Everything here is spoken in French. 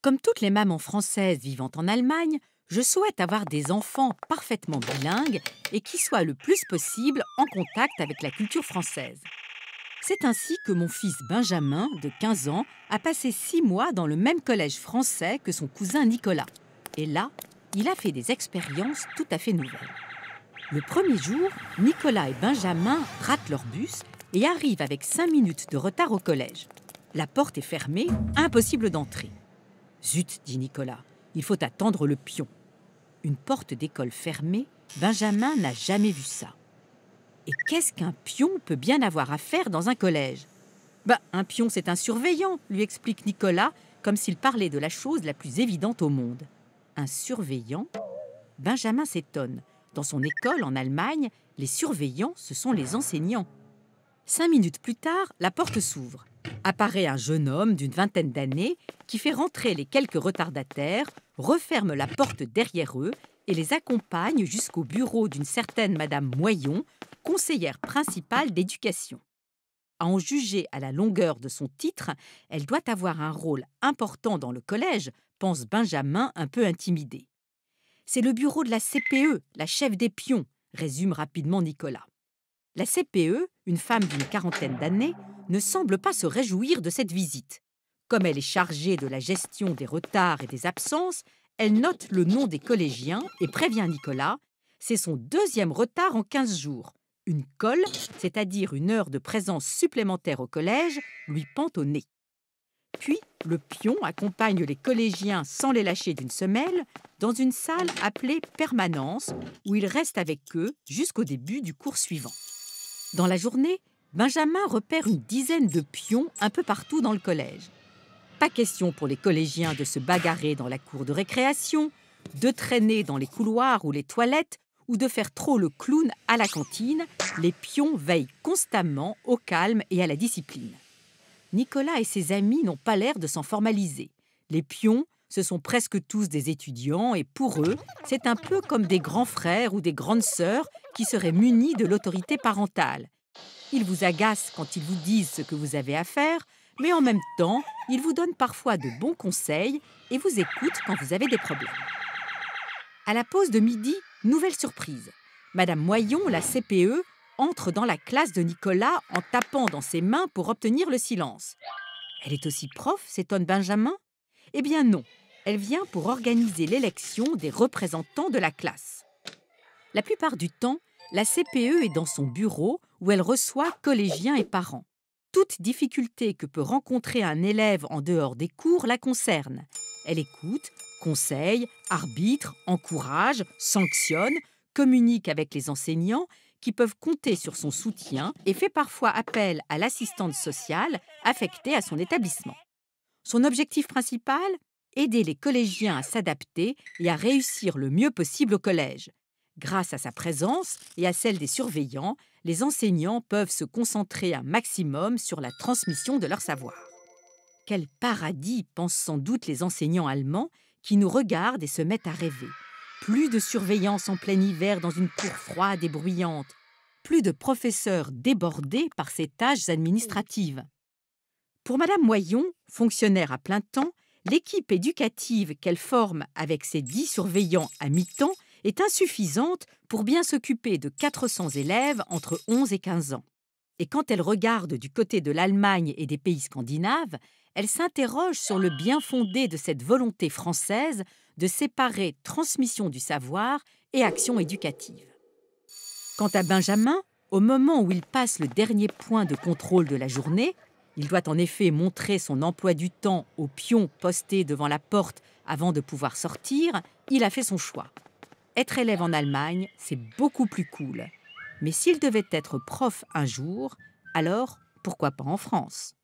Comme toutes les mamans françaises vivant en Allemagne, je souhaite avoir des enfants parfaitement bilingues et qui soient le plus possible en contact avec la culture française. C'est ainsi que mon fils Benjamin, de 15 ans, a passé 6 mois dans le même collège français que son cousin Nicolas. Et là, il a fait des expériences tout à fait nouvelles. Le premier jour, Nicolas et Benjamin ratent leur bus et arrivent avec 5 minutes de retard au collège. La porte est fermée, impossible d'entrer. Zut, dit Nicolas, il faut attendre le pion. Une porte d'école fermée, Benjamin n'a jamais vu ça. Et qu'est-ce qu'un pion peut bien avoir à faire dans un collège? Un pion, c'est un surveillant, lui explique Nicolas, comme s'il parlait de la chose la plus évidente au monde. Un surveillant? Benjamin s'étonne. Dans son école, en Allemagne, les surveillants, ce sont les enseignants. 5 minutes plus tard, la porte s'ouvre. Apparaît un jeune homme d'une vingtaine d'années qui fait rentrer les quelques retardataires, referme la porte derrière eux et les accompagne jusqu'au bureau d'une certaine Madame Moyon, conseillère principale d'éducation. À en juger à la longueur de son titre, elle doit avoir un rôle important dans le collège, pense Benjamin un peu intimidé. C'est le bureau de la CPE, la chef des pions, résume rapidement Nicolas. La CPE, une femme d'une quarantaine d'années, ne semble pas se réjouir de cette visite. Comme elle est chargée de la gestion des retards et des absences, elle note le nom des collégiens et prévient Nicolas. C'est son 2e retard en 15 jours. Une colle, c'est-à-dire une heure de présence supplémentaire au collège, lui pend au nez. Puis, le pion accompagne les collégiens sans les lâcher d'une semelle dans une salle appelée permanence où il reste avec eux jusqu'au début du cours suivant. Dans la journée, Benjamin repère une dizaine de pions un peu partout dans le collège. Pas question pour les collégiens de se bagarrer dans la cour de récréation, de traîner dans les couloirs ou les toilettes ou de faire trop le clown à la cantine. Les pions veillent constamment au calme et à la discipline. Nicolas et ses amis n'ont pas l'air de s'en formaliser. Les pions, ce sont presque tous des étudiants et pour eux, c'est un peu comme des grands frères ou des grandes sœurs qui seraient munis de l'autorité parentale. Ils vous agacent quand ils vous disent ce que vous avez à faire, mais en même temps, ils vous donnent parfois de bons conseils et vous écoutent quand vous avez des problèmes. À la pause de midi, nouvelle surprise. Madame Moyon, la CPE, entre dans la classe de Nicolas en tapant dans ses mains pour obtenir le silence. Elle est aussi prof, s'étonne Benjamin? Eh bien non, elle vient pour organiser l'élection des représentants de la classe. La plupart du temps, la CPE est dans son bureau où elle reçoit collégiens et parents. Toute difficulté que peut rencontrer un élève en dehors des cours la concerne. Elle écoute, conseille, arbitre, encourage, sanctionne, communique avec les enseignants qui peuvent compter sur son soutien et fait parfois appel à l'assistante sociale affectée à son établissement. Son objectif principal? Aider les collégiens à s'adapter et à réussir le mieux possible au collège. Grâce à sa présence et à celle des surveillants, les enseignants peuvent se concentrer un maximum sur la transmission de leur savoir. Quel paradis, pensent sans doute les enseignants allemands qui nous regardent et se mettent à rêver. Plus de surveillance en plein hiver dans une cour froide et bruyante. Plus de professeurs débordés par ces tâches administratives. Pour Madame Moyon, fonctionnaire à plein temps, l'équipe éducative qu'elle forme avec ses 10 surveillants à mi-temps est insuffisante pour bien s'occuper de 400 élèves entre 11 et 15 ans. Et quand elle regarde du côté de l'Allemagne et des pays scandinaves, elle s'interroge sur le bien fondé de cette volonté française de séparer transmission du savoir et action éducative. Quant à Benjamin, au moment où il passe le dernier point de contrôle de la journée, il doit en effet montrer son emploi du temps au pion posté devant la porte avant de pouvoir sortir, il a fait son choix. Être élève en Allemagne, c'est beaucoup plus cool. Mais s'il devait être prof un jour, alors pourquoi pas en France ?